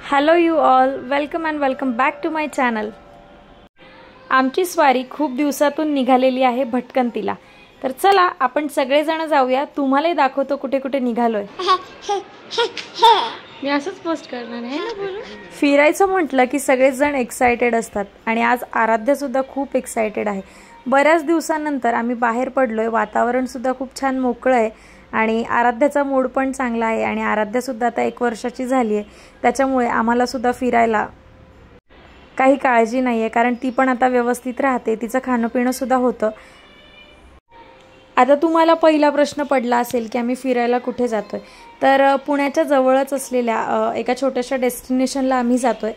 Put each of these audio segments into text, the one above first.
Hello you all, welcome and welcome back to my channel. आमची स्वारी खूप दिवसातून निघालेली आहे भटकंतीला। तर चला आपण सगळेजण जाऊया, तुम्हालाही दाखवतो कुठे कुठे निघालोय। मी असंच पोस्ट करणार आहे ना बोलू। फिरायचं म्हटलं की सगळेजण एक्साइटेड असतात आणि आज आराध्या सुद्धा खूप एक्साइटेड आहे। बऱ्याच दिवसांनंतर आम्ही बाहेर पडलोय, वातावरण सुद्धा खूप छान मोकळं आहे आणि आराध्याचा मूड पण चांगला आहे आणि आराध्या सुद्धा आता 1 वर्षाची झाली आहे, त्याच्यामुळे आम्हाला सुद्धा फिरायला काही काळजी नाहीये, कारण ती पण आता व्यवस्थित राहते, तिचं खाणं पिणं सुद्धा होतं। आता तुम्हाला पहिला प्रश्न पडला असेल की आम्ही फिरायला कुठे जातोय, तर पुण्याच्या जवळच असलेल्या एका छोट्याशा डेस्टिनेशनला आम्ही जातोय।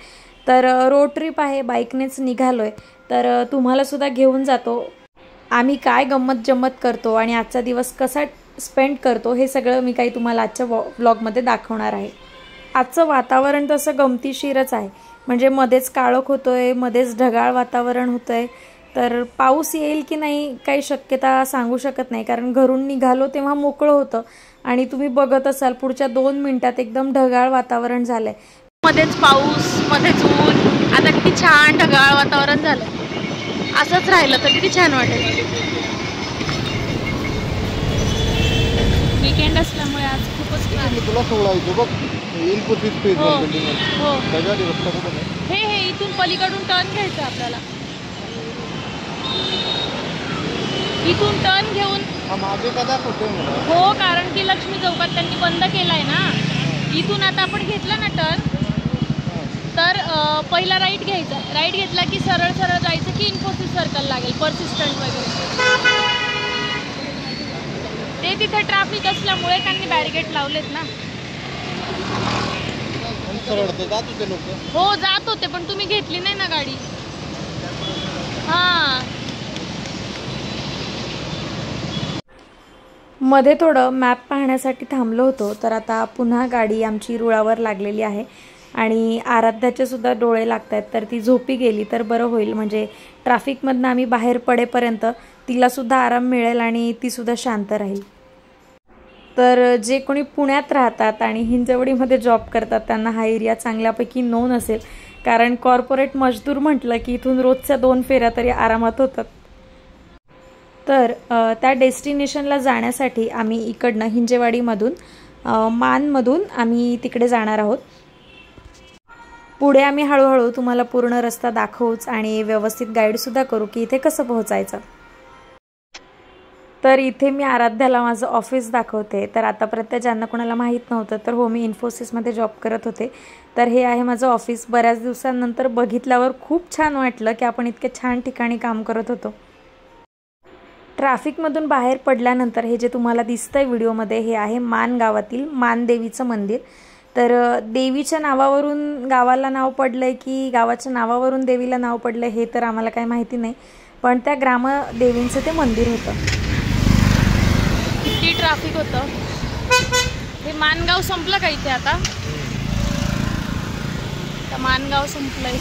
तर रोड ट्रिप आहे, बाईकनेच निघालोय, तर तुम्हाला सुद्धा घेऊन जातो। आम्ही काय गंमत जम्मत करतो आणि आजचा दिवस कसा स्पेंड करतो हे सगळं मी काही तुम्हाला आजच्या व्लॉगमध्ये दाखवणार आहे। आजचं वातावरण तसं गमतीशीरच आहे, म्हणजे मध्येच काळोख होतोय, मध्येच ढगाळ वातावरण होतंय। तर पाऊस येईल की नाही काही शक्यता सांगू शकत नाही, कारण घरून निघालो तेव्हा मोकळं होतं आणि तुम्ही बघत असाल पुढच्या 2 मिनिटात एकदम ढगाळ वातावरण झालंय। मध्येच पाऊस, मध्येच ऊन, आता किती छान ढगाळ वातावरण झालंय। असंच राहिलं तर किती छान वाटेल। वीकेंड असल्यामुळे आज खूपच तुला सोडायचं बघ इन्फोसिस पेज बिल्डिंग हो सगळ्या रस्ता कुठे आहे? हे इथून पलीकडून टर्न घ्यायचं आपल्याला, इथून टर्न घेऊन मागे का दाखवतोय मला? हो, कारण की लक्ष्मी चौकात त्यांनी बंद केलाय ना। इथून आता आपण घेतला ना टर्न, तर पहिला राईट घ्यायचा, राईट घेतला की सरळ सरळ जायचं की इन्फोसिस सर्कल लागेल, पर्सिस्टंट वगैरे ते तिथे ट्रॅफिक असल्यामुळे त्यांनी बॅरिकेड लावलेत ना। जात होते लोक, हो जात होते, पण तुम्ही घेतली नाही ना गाडी। हां, मध्ये थोडं मॅप पाहण्यासाठी थांबलो होतो, तर आता पुन्हा गाडी आमची रुळावर लागलेली आहे आणि आराध्याचे सुद्धा डोळे लागत आहेत, तर ती झोपी गेली तर बरं होईल, म्हणजे ट्रॅफिकमधनं आम्ही बाहेर पडेपर्यंत तिला सुद्धा आराम मिळेल आणि ती सुद्धा शांत राहील। तर जे कोणी पुण्यात राहतात आणि हिंजवडीमध्ये जॉब करतात त्यांना हा एरिया चांगल्यापैकी नोन असेल, कारण कॉर्पोरेट मजदूर म्हटलं की इथून रोजच्या 2 फेऱ्या तरी आरामात होतात। तर त्या डेस्टिनेशनला जाण्यासाठी आम्ही इकडनं हिंजेवाडीमधून मानमधून आम्ही तिकडे जाणार आहोत। पुढे आम्ही हळूहळू तुम्हाला पूर्ण रस्ता दाखवूच आणि व्यवस्थित गाईडसुद्धा करू की इथे कसं पोहोचायचं। तर इथे मी आराध्याला माझं ऑफिस दाखवते। तर आतापर्यंत ज्यांना कोणाला माहीत नव्हतं, तर हो, मी इन्फोसिसमध्ये जॉब करत होते। तर हे आहे माझं ऑफिस। बऱ्याच दिवसांनंतर बघितल्यावर खूप छान वाटलं की आपण इतक्या छान ठिकाणी काम करत होतो। ट्रॅफिकमधून बाहेर पडल्यानंतर हे जे तुम्हाला दिसतंय व्हिडिओमध्ये, हे आहे मान गावातील मानदेवीचं मंदिर। तर देवीच्या नावावरून गावाला नाव पडलंय की गावाच्या नावावरून देवीला नाव पडलंय हे तर आम्हाला काही माहिती नाही, पण त्या ग्रामदेवींचं ते मंदिर होतं। किती ट्रॅफिक होतं। हे मानगाव संपलं का इथे? आता मानगाव संपलंय।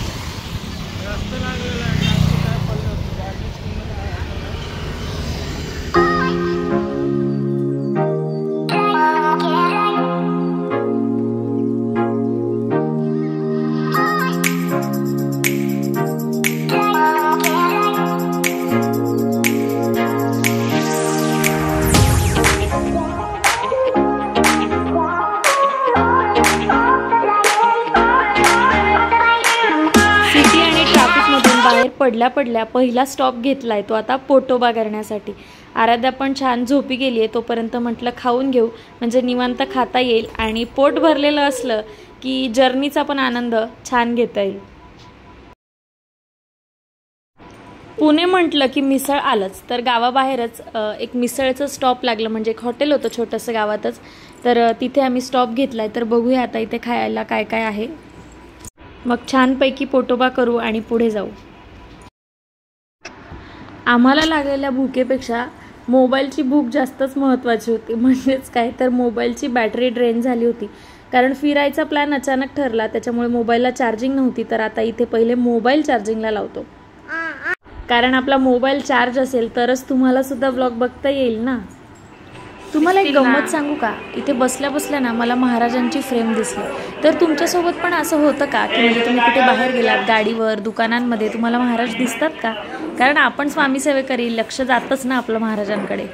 पडल्या पडल्या पहिला स्टॉप घेतलाय तो आता पोटोबा करण्यासाठी। आराध्या पण छान झोपी गेली आहे, तोपर्यंत म्हटलं खाऊन घेऊ, म्हणजे निवांत खाता येईल आणि पोट भरलेलं असलं की जर्नीचा पण आनंद छान घेता येईल। पुणे म्हटलं की मिसळ आलंच, तर गावाबाहेरच एक मिसळचं स्टॉप लागलं, म्हणजे एक हॉटेल होतं छोटंसं गावातच, तर तिथे आम्ही स्टॉप घेतलाय। तर बघूया आता इथे खायला काय काय आहे, मग छानपैकी पोटोबा करू आणि पुढे जाऊ। आम्हाला लागलेल्या भुकेपेक्षा मोबाईलची भूक जास्तच महत्त्वाची होती, म्हणजेच काय तर मोबाईलची बॅटरी ड्रेन झाली होती, कारण फिरायचा प्लॅन अचानक ठरला, त्याच्यामुळे मोबाईलला चार्जिंग नव्हती। तर आता इथे पहिले मोबाईल चार्जिंगला लावतो, कारण आपला मोबाईल चार्ज असेल तरच तुम्हाला सुद्धा व्लॉग बघता येईल ना। तुम्हाला एक गंमत सांगू का, इथे बसल्या बसल्या ना मला महाराजांची फ्रेम दिसली. तर तुमच्यासोबत पण असं होतं का की म्हणजे तुम्ही कुठे बाहेर गेलात गाडीवर दुकानांमध्ये तुम्हाला महाराज दिसतात का? कारण आपण स्वामी सेवेकरी लक्ष जातच ना आपलं महाराजांकडे.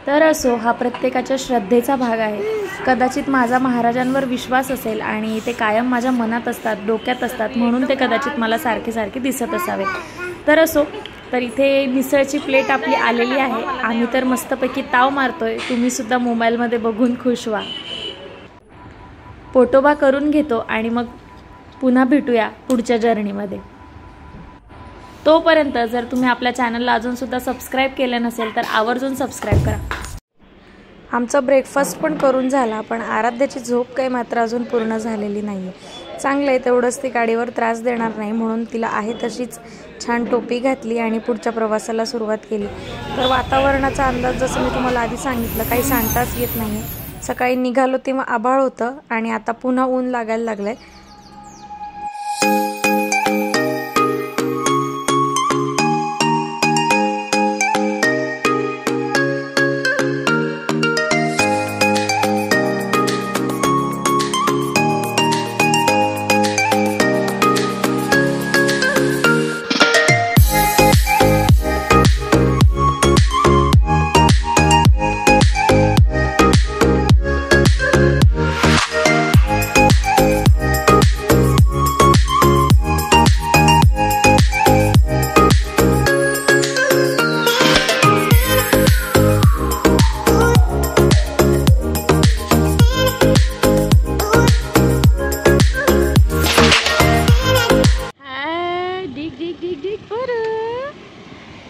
तर असो, हा प्रत्येकाच्या श्रद्धेचा भाग आहे. कदाचित माझा महाराजांवर विश्वास असेल आणि ते कायम माझ्या मनात असतात, डोक्यात असतात, म्हणून ते कदाचित मला सारखे सारखे दिसत असावेत. तर असो, तर इथे मिसळची प्लेट आपली आलेली आहे. आम्ही तर मस्तपैकी ताव मारतोय. तुम्ही सुद्धा मोबाईलमध्ये बघून खुश व्हा. पोटोबा करून घेतो आणि मग पुन्हा भेटूया पुढच्या जर्नीमध्ये. तोपर्यंत जर तुम्ही आपल्या चॅनलला अजूनसुद्धा सबस्क्राईब केलं नसेल तर आवर्जून सबस्क्राईब करा. आमचा ब्रेकफास्ट पण करून झाला, पण आराध्याची झोप काही मात्र अजून पूर्ण झालेली नाही आहे. चांगलं आहे, तेवढंच ती गाडीवर त्रास देणार नाही म्हणून तिला आहे तशीच छान टोपी घातली आणि पुढच्या प्रवासाला सुरुवात केली. तर वातावरणाचा अंदाज जसं मी तुम्हाला आधी सांगितलं काही सांगताच येत नाही. सकाळी निघालो तेव्हा आभाळ होतं आणि आता पुन्हा ऊन लागायला लागलं आहे.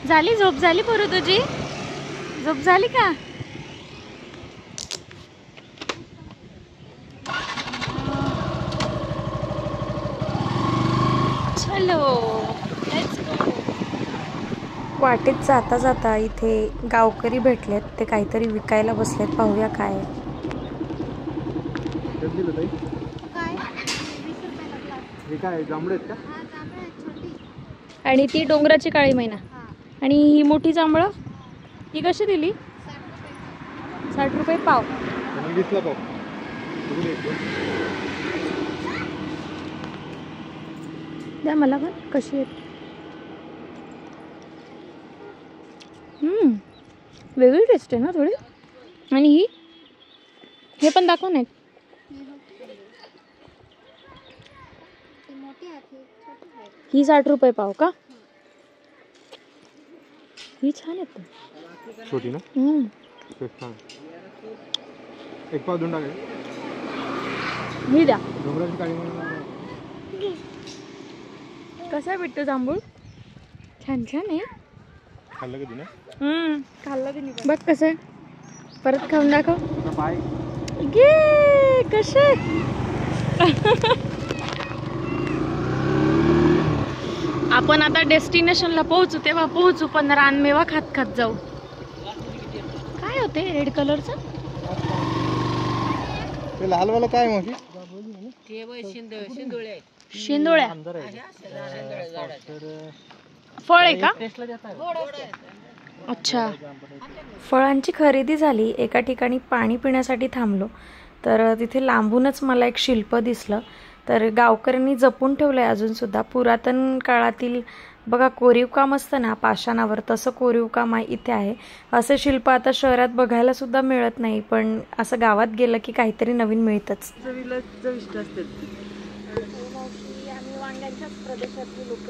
झाली झोप झाली पोरू तुझी? झोप झाली का? चलो लेट्स गो. वाटेत जाता जाता इथे गावकरी भेटलेत. ते काहीतरी विकायला बसलेत. पाहूया काय. काय जांभळे आहेत का? आणि ती डोंगराची काळी मैना. आणि ही मोठी जांभळं ही कशी दिली? 60 रुपये पाव. द्या मला पण. कशी आहे? वेगळी टेस्ट आहे ना थोडी. आणि ही हे पण दाखव ना. ही 60 रुपये पाव का? ही छान आहे. छोटी ना? एक पाव दोन ही द्या. डोंगराची काळी कसा भेटतो जांभूळ? छान छान आहे. खाल्लं कधी ना? खाल्लं की नाही बघ कसं आहे. परत खाऊन दाखव. गे कसे. आपण आता डेस्टिनेशनला पोहोचू तेव्हा पोहोचू, पण रानमेवा खात खात जाऊ. काय होते रेड कलरचं? ते लालवाला काय मग? शिंदोळ्या. फळ आहे का? अच्छा. फळांची खरेदी झाली. एका ठिकाणी पाणी पिण्यासाठी थांबलो तर तिथे लांबूनच मला एक शिल्प दिसलं. तर गावकऱ्यांनी जपून ठेवलं आहे अजूनसुद्धा. पुरातन काळातील बघा कोरीव काम असतं ना पाषाणावर, तसं कोरीव काम इथे आहे. असे शिल्प आता शहरात बघायला सुद्धा मिळत नाही, पण असं गावात गेलं की काहीतरी नवीन मिळतंच. आम्ही वांग्यांच्याच प्रदेशातली लोक.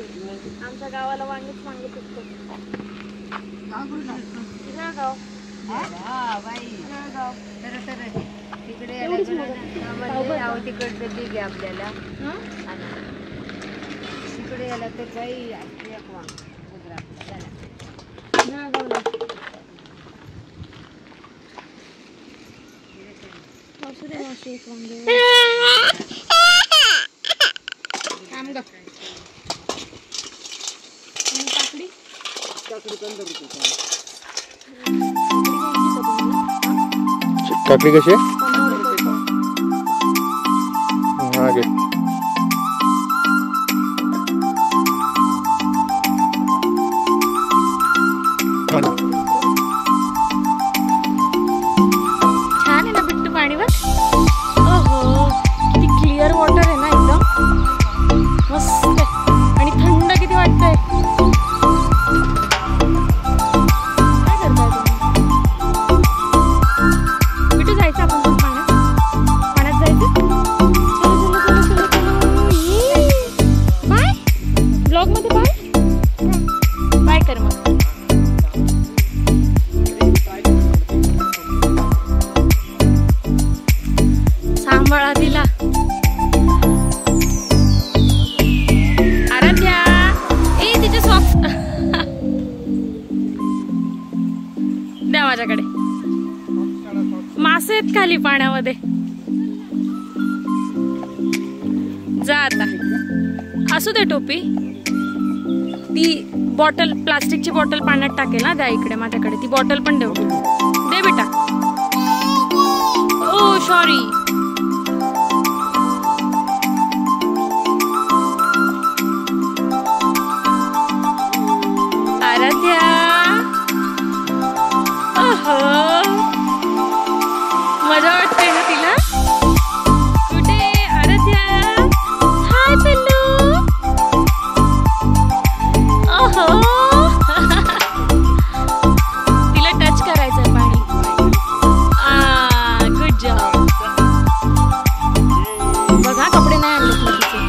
आमच्या गावाला वांगीच वांगे पिकतो. तिकडे तिकडचं ते घ्या आपल्याला. तिकडे याला तर काही काकडी कशी आहे? हा घे. डायरेक्ट खाली पाण्यामध्ये जा आता. असू दे टोपी. ती बॉटल, प्लास्टिकची बॉटल पाण्यात टाकेल ना, द्या इकडे माझ्याकडे. ती बॉटल पण देऊ दे बेटा. ओ सॉरी. आराध्या. मजा वाटते ना तिला. कुठे आराध्या? हाय पिल्लू. तिला टच करायचंय पाणी. Good job. बघा कपडे नाही आणले तिचे.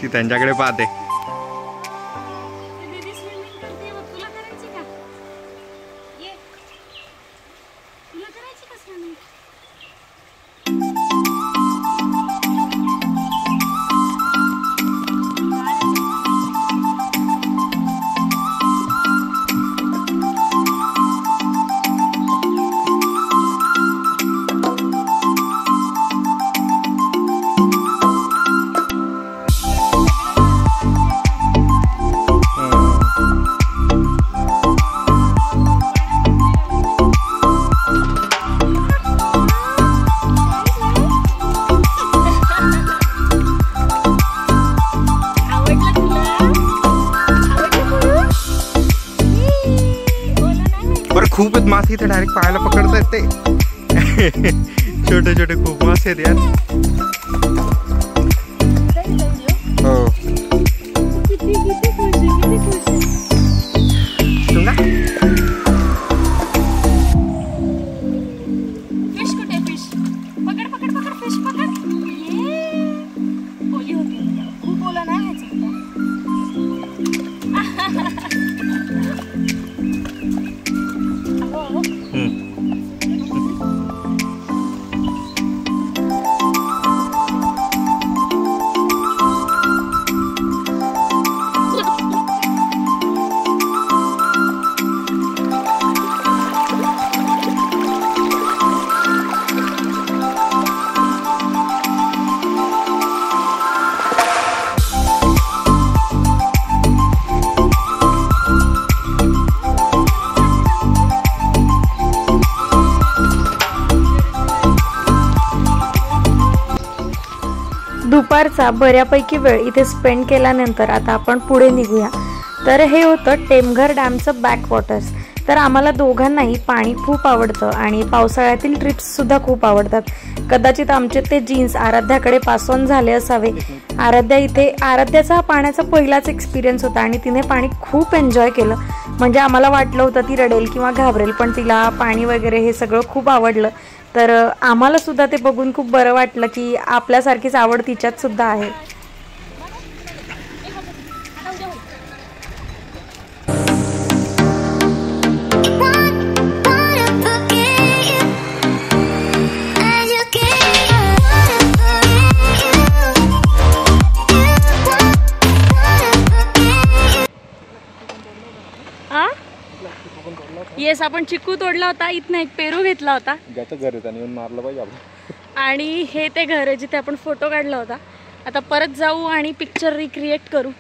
ती त्यांच्याकडे पाहते. खूप आहेत मासे इथे, डायरेक्ट पाहायला पकडतायत ते. छोटे छोटे खूप मासे आहेत यार. हो फिश कुठे? फिश पकड पकड पकड. फिश पकड. ओली होती. खूप ओला नाही व्हायचं. दुपारचा बऱ्यापैकी वेळ इथे स्पेंड केल्यानंतर आता आपण पुढे निघूया. तर हे होतं टेमघर डॅमचं बॅकवॉटर्स. तर आम्हाला दोघांनाही पाणी खूप आवडतं आणि पावसाळ्यातील ट्रिप्ससुद्धा खूप आवडतात. कदाचित आमचे ते जीन्स आराध्याकडे पास ऑन झाले असावे. आराध्याचा पाण्याचा पहिलाच एक्सपिरियन्स होता आणि तिने पाणी खूप एन्जॉय केलं. म्हणजे आम्हाला वाटलं होतं ती रडेल किंवा घाबरेल, पण तिला पाणी वगैरे हे सगळं खूप आवडलं. तर आम्हाला सुद्धा ते बघून खूप बरं वाटलं की आपल्यासारखीच आवड तिच्यात सुद्धा आहे. येस, आपण चिक्कू तोडला होता. इथनं एक पेरू घेतला होता. घर येऊन मारलं पाहिजे आपण. आणि हे ते घर आहे जिथे आपण फोटो काढला होता. आता परत जाऊ आणि पिक्चर रिक्रिएट करू.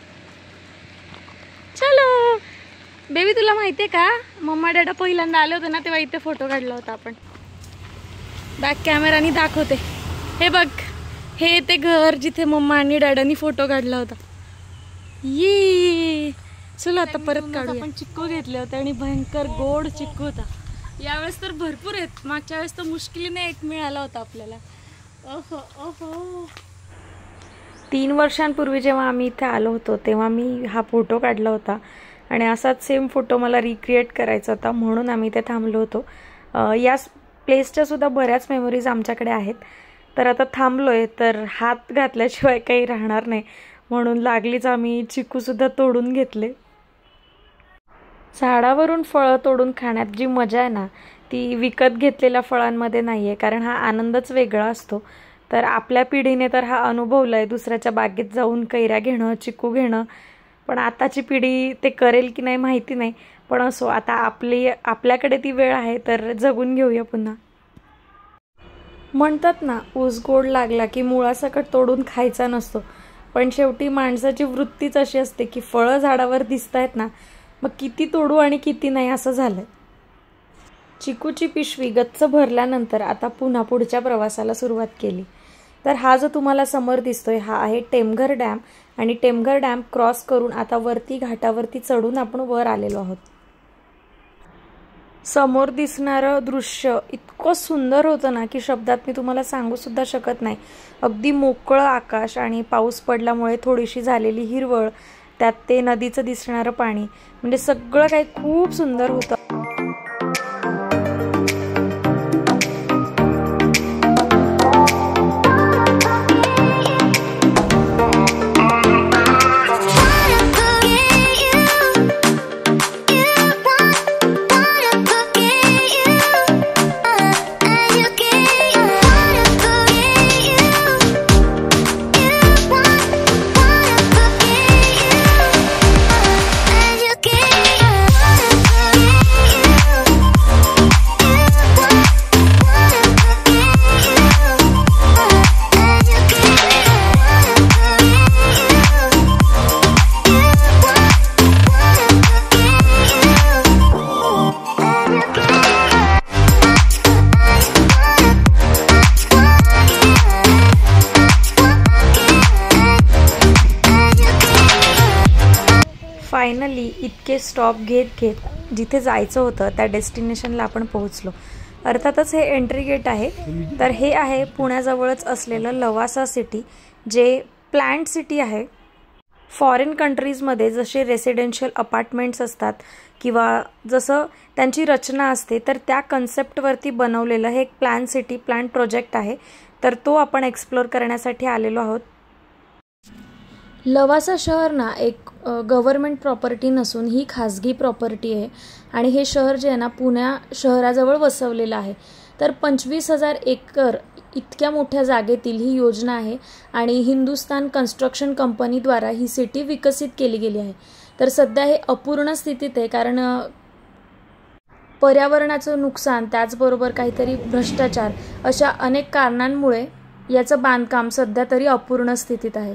चलो बेबी, तुला माहितीये का मम्मा डॅडा पहिल्यांदा आले होते ना तेव्हा इथे फोटो काढला होता आपण. बॅक कॅमेरानी दाखवते. हे बघ, हे ते घर जिथे मम्मा आणि डॅडानी फोटो काढला होता. ये चलो आता परत काढू. आपण चिक्कू घेतले होते आणि भयंकर गोड चिक्कू होता. यावेळेस तर भरपूर आहेत. मागच्या वेळेस तर मुश्किलीने एक मिळाला होता आपल्याला. ओहो ओहो. 3 वर्षांपूर्वी जेव्हा आम्ही इथे आलो होतो तेव्हा मी हा फोटो काढला होता आणि असाच सेम फोटो मला रिक्रिएट करायचा होता, म्हणून आम्ही इथे थांबलो होतो. या प्लेसच्या सुद्धा बऱ्याच मेमरीज आमच्याकडे आहेत. तर आता थांबलोय तर हात घातल्याशिवाय काही राहणार नाही, म्हणून लागलीच आम्ही चिकूसुद्धा तोडून घेतले. झाडावरून फळं तोडून खाण्यात जी मजा आहे ना, ती विकत घेतलेल्या फळांमध्ये नाही आहे, कारण हा आनंदच वेगळा असतो. तर आपल्या पिढीने तर हा अनुभवला आहे, दुसऱ्याच्या बागेत जाऊन कैऱ्या घेणं, चिकू घेणं. पण आताची पिढी ते करेल की नाही माहिती नाही, पण असो, आता आपल्याकडे ती वेळ आहे तर जगून घेऊया पुन्हा. म्हणतात ना, ऊस गोड लागला की मुळासकट तोडून खायचा नसतो, पण शेवटी माणसाची वृत्तीच अशी असते की फळं झाडावर दिसत आहेत ना, मग किती तोडू आणि किती नाही असं झालं. चिकूची पिशवी गच्च भरल्यानंतर आता पुन्हा पुढच्या प्रवासाला सुरुवात केली. तर हा जो तुम्हाला समोर दिसतोय हा आहे टेमघर डॅम, आणि टेमघर डॅम क्रॉस करून आता वरती घाटावरती चढून आपण वर आलेलो आहोत. समोर दिसणारं दृश्य इतकं सुंदर होतं ना की शब्दात मी तुम्हाला सांगू सुद्धा शकत नाही. अगदी मोकळं आकाश आणि पाऊस पडल्यामुळे थोडीशी झालेली हिरवळ, त्यात ते नदीचं दिसणारं पाणी, म्हणजे सगळं काही खूप सुंदर होतं. फायनली इतके स्टॉप घेत जिथे जायचं होतं त्या डेस्टिनेशनला आपण पोहोचलो. अर्थातच हे एंट्री गेट आहे. तर हे आहे पुण्याजवळच असलेलं लवासा सिटी, जे प्लॅन्ड सिटी आहे. फॉरेन कंट्रीजमध्ये जसे रेसिडेन्शियल अपार्टमेंट्स असतात किंवा जसं त्यांची रचना असते, तर त्या कन्सेप्टवरती बनवलेलं हे एक प्लॅन सिटी, प्लॅन प्रोजेक्ट आहे. तर तो आपण एक्सप्लोर करण्यासाठी आलेलो आहोत. लवासा शहर ना एक गव्हर्नमेंट प्रॉपर्टी नसून ही खाजगी प्रॉपर्टी आहे, आणि हे शहर जे आहे ना पुण्या शहराजवळ वसवलेलं आहे. तर 25,000 एकर इतक्या मोठ्या जागेतील ही योजना आहे, आणि हिंदुस्तान कन्स्ट्रक्शन कंपनीद्वारा ही सिटी विकसित केली गेली आहे. तर सध्या हे अपूर्ण स्थितीत आहे, कारण पर्यावरणाचं नुकसान, त्याचबरोबर काहीतरी भ्रष्टाचार, अशा अनेक कारणांमुळे याचं बांधकाम सध्या तरी अपूर्ण स्थितीत आहे.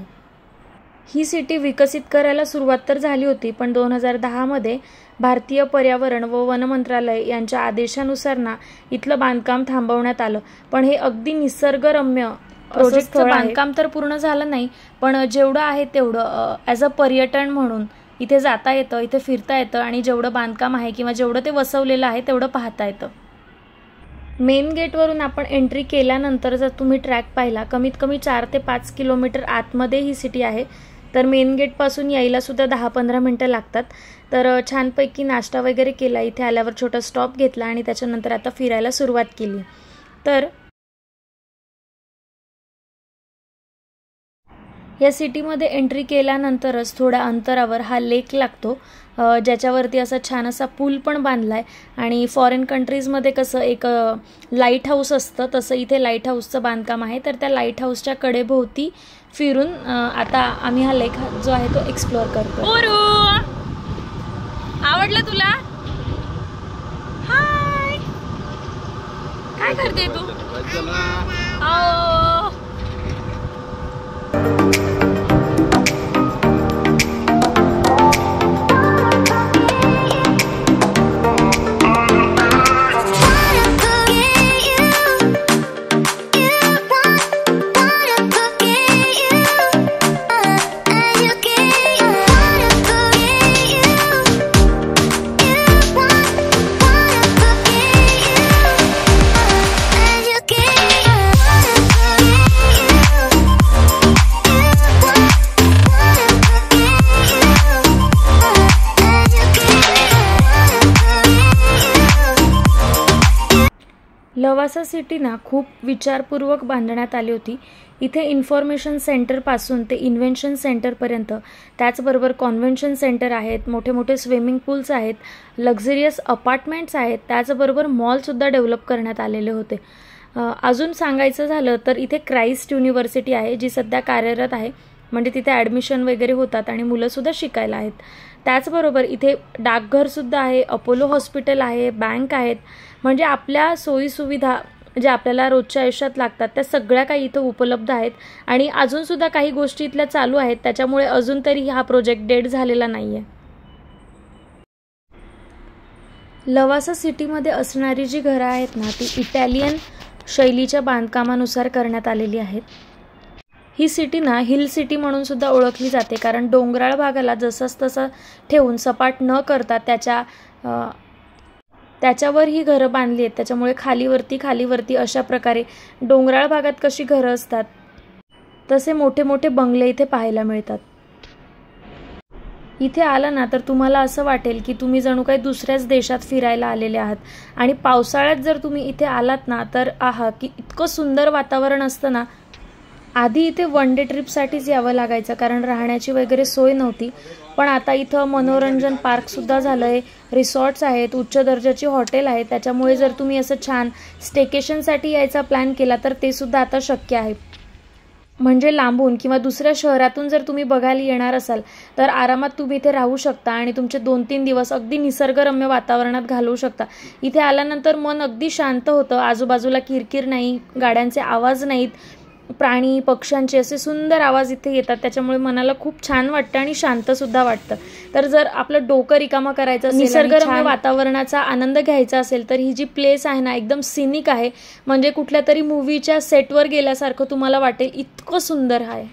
ही सिटी विकसित करायला सुरुवात तर झाली होती, पण 2010मध्ये भारतीय पर्यावरण व वन मंत्रालय यांच्या आदेशानुसार ना इथलं बांधकाम थांबवण्यात आलं. पण हे अगदी निसर्गरम्य प्रोजेक्टचं बांधकाम तर पूर्ण झालं नाही, पण जेवढं आहे तेवढं ॲज अ पर्यटन म्हणून इथे जाता येतं, इथे फिरता येतं, आणि जेवढं बांधकाम आहे किंवा जेवढं ते वसवलेलं आहे तेवढं पाहता येतं. मेन गेटवरून आपण एंट्री केल्यानंतर जर तुम्ही ट्रॅक पाहिला, कमीत कमी 4 ते 5 किलोमीटर आतमध्ये ही सिटी आहे. तर मेन गेटपासून यायला सुद्धा 10-15 मिनटं लागतात. तर छानपैकी नाश्ता वगैरे केला, इथे आल्यावर छोटा स्टॉप घेतला, आणि त्याच्यानंतर आता फिरायला सुरुवात केली. तर या सिटीमध्ये एंट्री केल्यानंतरच थोड्या अंतरावर हा लेक लागतो, ज्याच्यावरती असा छान असा पूल पण बांधला आहे. आणि फॉरेन कंट्रीजमध्ये कसं एक लाईट हाऊस असतं, तसं इथे लाईट हाऊसचं बांधकाम आहे. तर त्या लाईट हाऊसच्या कडेभोवती फिरून आता आम्ही हा लेक जो आहे तो एक्सप्लोअर करतो. आवडलं तुला? हाय, काय करते तू? लवासा सिटी ना खूप विचारपूर्वक बांधण्यात आली होती. इथे इन्फॉर्मेशन सेंटरपासून ते इन्व्हेन्शन सेंटरपर्यंत, त्याचबरोबर कॉन्व्हेन्शन सेंटर आहेत, मोठे मोठे स्विमिंग पूल्स आहेत, लक्झरियस अपार्टमेंट्स आहेत, त्याचबरोबर मॉलसुद्धा डेव्हलप करण्यात आलेले होते. अजून सांगायचं झालं तर इथे क्राइस्ट युनिव्हर्सिटी आहे जी सध्या कार्यरत आहे, म्हणजे तिथे ॲडमिशन वगैरे होतात आणि मुलंसुद्धा शिकायला आहेत. त्याचबरोबर इथे डाकघरसुद्धा आहे, अपोलो हॉस्पिटल आहे, बँक आहेत, म्हणजे आपल्या सोयीसुविधा ज्या आपल्याला रोजच्या आयुष्यात लागतात त्या सगळ्या काही इथं उपलब्ध आहेत. आणि अजूनसुद्धा काही गोष्टी इथल्या चालू आहेत, त्याच्यामुळे अजून तरी हा प्रोजेक्ट डेड झालेला नाही आहे. लवासा सिटीमध्ये असणारी जी घरं आहेत ना ती इटॅलियन शैलीच्या बांधकामानुसार करण्यात आलेली आहेत. ही सिटी ना हिल सिटी म्हणून सुद्धा ओळखली जाते, कारण डोंगराळ भागाला जसंच तसं ठेवून सपाट न करता त्याच्यावर ही घरं बांधली आहेत. त्याच्यामुळे खालीवरती अशा प्रकारे डोंगराळ भागात कशी घरं असतात तसे मोठे मोठे बंगले इथे पाहायला मिळतात. इथे आला ना तर तुम्हाला असं वाटेल की तुम्ही जणू काही दुसऱ्याच देशात फिरायला आलेले आहात. आणि पावसाळ्यात जर तुम्ही इथे आलात ना तर की इतकं सुंदर वातावरण असतं ना. आधी इथे वन डे ट्रिपसाठीच यावं लागायचं, कारण राहण्याची वगैरे सोय नव्हती. पण आता इथं मनोरंजन पार्कसुद्धा झालं आहे, रिसॉर्ट्स आहेत, उच्च दर्जाची हॉटेल आहेत. त्याच्यामुळे जर तुम्ही असं छान स्टेकेशनसाठी यायचा प्लॅन केला तर ते सुद्धा आता शक्य आहे. म्हणजे लांबून किंवा दुसऱ्या शहरातून जर तुम्ही बघायला येणार असाल तर आरामात तुम्ही इथे राहू शकता आणि तुमचे 2-3 दिवस अगदी निसर्गरम्य वातावरणात घालवू शकता. इथे आल्यानंतर मन अगदी शांत होतं. आजूबाजूला किरकिर नाही, गाड्यांचे आवाज नाहीत, प्राणी पक्ष्यांचे असे सुंदर आवाज इथे येतात. त्याच्यामुळे मनाला खूप छान वाटतं आणि शांतसुद्धा वाटतं. तर जर आपलं डोकं रिकामं करायचं असेल, निसर्गरम्य वातावरणाचा आनंद घ्यायचा असेल तर ही जी प्लेस आहे ना एकदम सिनिक आहे. म्हणजे कुठल्या तरी मूवीच्या सेटवर गेल्यासारखं तुम्हाला वाटेल, इतकं सुंदर आहे.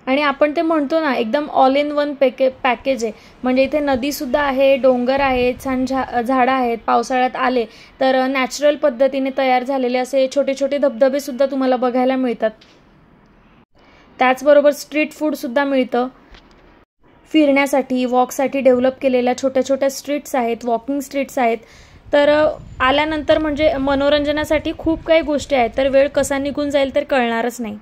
आणि आपण ते म्हणतो ना एकदम ऑल इन वन पॅकेज आहे. म्हणजे इथे नदीसुद्धा आहे, डोंगर आहे, छान झाडं आहेत. पावसाळ्यात आले तर नॅचरल पद्धतीने तयार झालेले असे छोटे छोटे धबधबे सुद्धा तुम्हाला बघायला मिळतात. त्याचबरोबर स्ट्रीट फूडसुद्धा मिळतं. फिरण्यासाठी वॉकसाठी डेव्हलप केलेल्या छोट्या छोट्या स्ट्रीट्स आहेत, वॉकिंग स्ट्रीट्स आहेत. तर आल्यानंतर म्हणजे मनोरंजनासाठी खूप काही गोष्टी आहेत. तर वेळ कसा निघून जाईल तर कळणारच नाही.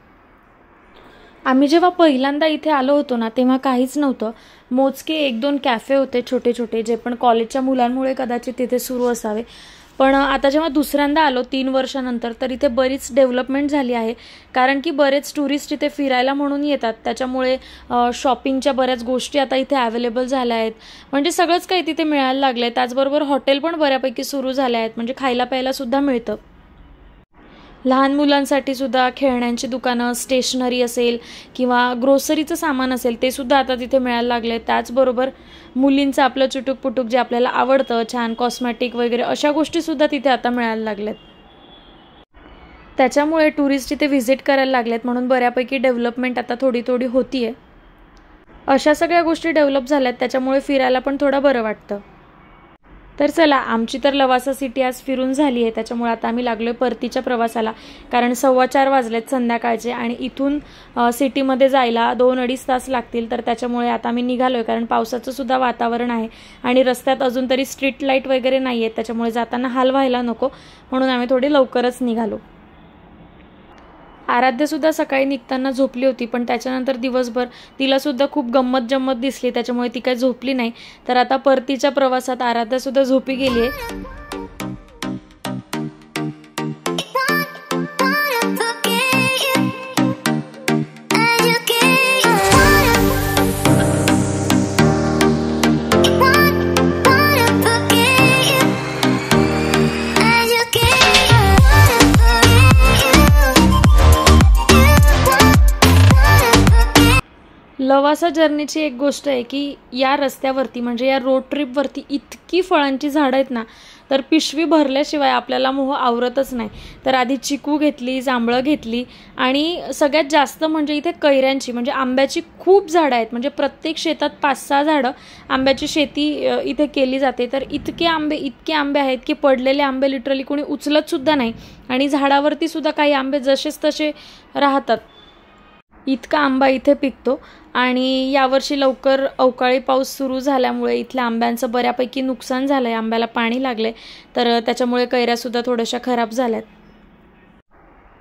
आम्ही जेव्हा पहिल्यांदा इथे आलो होतो ना तेव्हा काहीच नव्हतं. मोजके 1-2 कॅफे होते छोटे छोटे, जे पण कॉलेजच्या मुलांमुळे कदाचित तिथे सुरू असावे. पण आता जेव्हा दुसऱ्यांदा आलो 3 वर्षानंतर तर इथे बरीच डेव्हलपमेंट झाली आहे. कारण की बरेच टुरिस्ट इथे फिरायला म्हणून येतात. त्याच्यामुळे शॉपिंगच्या बऱ्याच गोष्टी आता इथे अवेलेबल झाल्या आहेत. म्हणजे सगळंच काही तिथे मिळायला लागलं आहे. त्याचबरोबर हॉटेल पण बऱ्यापैकी सुरू झाले आहेत, म्हणजे खायला प्यायला सुद्धा मिळतं. लहान मुलांसाठी सुद्धा खेळण्यांची दुकानं, स्टेशनरी असेल किंवा ग्रोसरीचं सामान असेल ते सुद्धा आता तिथे मिळायला लागले. त्याचबरोबर मुलींचं आपलं चुटूक पुटूक जे आपल्याला आवडतं, छान कॉस्मेटिक वगैरे अशा गोष्टीसुद्धा तिथे आता मिळायला लागल्यात. त्याच्यामुळे टुरिस्ट इथे व्हिजिट करायला लागलेत, म्हणून बऱ्यापैकी डेव्हलपमेंट आता थोडी थोडी होतीये. अशा सगळ्या गोष्टी डेव्हलप झाल्यात, त्याच्यामुळे फिरायला पण थोडं बरं वाटतं. तर चला, आमची तर लवासा सिटी आज फिरून झाली आहे. त्याच्यामुळे आता आम्ही लागलोय परतीच्या प्रवासाला, कारण 4:15 वाजलेत संध्याकाळचे आणि इथून सिटीमध्ये जायला 2-2.5 तास लागतील. तर त्याच्यामुळे आता आम्ही निघालोय, कारण पावसाचं सुद्धा वातावरण आहे आणि रस्त्यात अजून तरी स्ट्रीट लाईट वगैरे नाही आहेत. त्याच्यामुळे जाताना हाल व्हायला नको म्हणून आम्ही थोडे लवकरच निघालो. आराध्यसुद्धा सकाळी निघताना झोपली होती, पण त्याच्यानंतर दिवसभर तिलासुद्धा खूप गंमत जम्मत दिसली, त्याच्यामुळे ती काही झोपली नाही. तर आता परतीच्या प्रवासात आराध्यसुद्धा झोपी गेली आहे. लवासा जर्नीची एक गोष्ट आहे की या रस्त्यावरती म्हणजे या रोड ट्रिपवरती इतकी फळांची झाडं आहेत ना, तर पिशवी भरल्याशिवाय आपल्याला मोह आवरतच नाही. तर आधी चिकू घेतली, जांभळं घेतली आणि सगळ्यात जास्त म्हणजे इथे कैऱ्यांची म्हणजे आंब्याची खूप झाडं आहेत. म्हणजे प्रत्येक शेतात 5-6 झाडं आंब्याची शेती इथे केली जाते. तर इतके आंबे आहेत की पडलेले आंबे लिटरली कोणी उचलत सुद्धा नाही आणि झाडावरती सुद्धा काही आंबे जसेच तसे राहतात. इतका आंबा इथे पिकतो आणि यावर्षी लवकर अवकाळी पाऊस सुरू झाल्यामुळे इथल्या आंब्यांचं बऱ्यापैकी नुकसान झालं आहे. आंब्याला पाणी लागले तर त्याच्यामुळे कैऱ्यासुद्धा थोड्याशा खराब झाल्यात.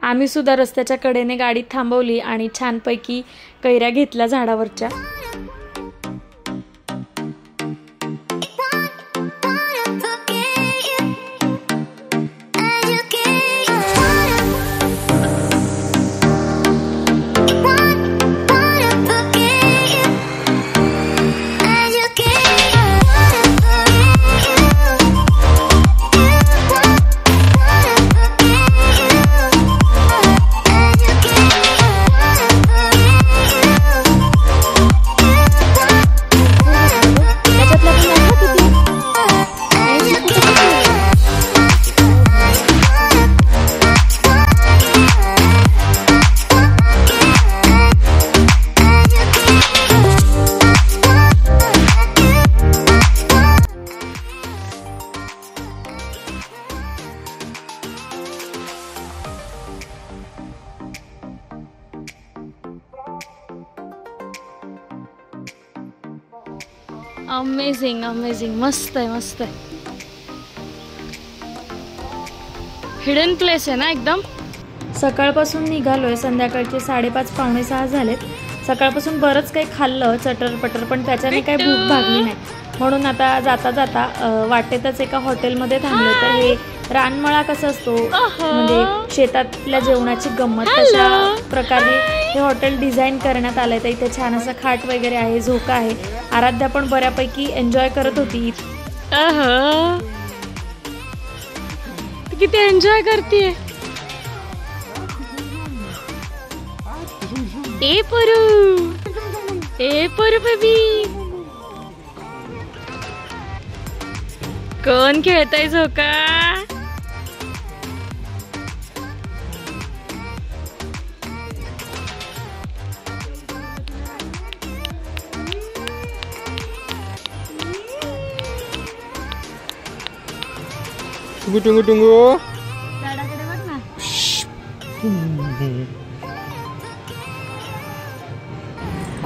आम्ही सुद्धा रस्त्याच्या कडेने गाडी थांबवली आणि छानपैकी कैऱ्या घेतल्या झाडावरच्या. अमेझिंग अमेझिंग, मस्त आहे मस्त आहे. हिडन प्लेस आहे ना एकदम. सकाळपासून निघालोय, संध्याकाळचे 5:30 पावणे 6 झालेत. सकाळपासून बरंच काही खाल्लं चटरपटर, पण त्याच्याने काही भूक भागली नाही. म्हणून आता जाता जाता वाटेतच एका हॉटेलमध्ये थांबलो. तर हे रानमळा कसा असतो म्हणजे शेतातल्या जेवणाची गंमत, तशा प्रकारे हे हॉटेल डिझाईन करण्यात आलंय. तर इथे छान असं खाट वगैरे आहे, झोका आहे. आराध्या पण बऱ्यापैकी एन्जॉय करत होती. किती एन्जॉय करतीये. ए परू बेबी, कोण खेळताय झोका. tunggu.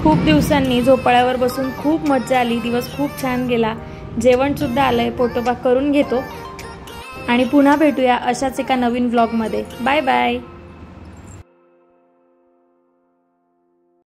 खूप दिवसांनी झोपाळ्यावर बसून खूप मजा आली. दिवस खूप छान गेला. जेवण सुद्धा आलंय, पोटोबा करून घेतो आणि पुन्हा भेटूया अशाच एका नवीन व्लॉगमध्ये. Bye bye.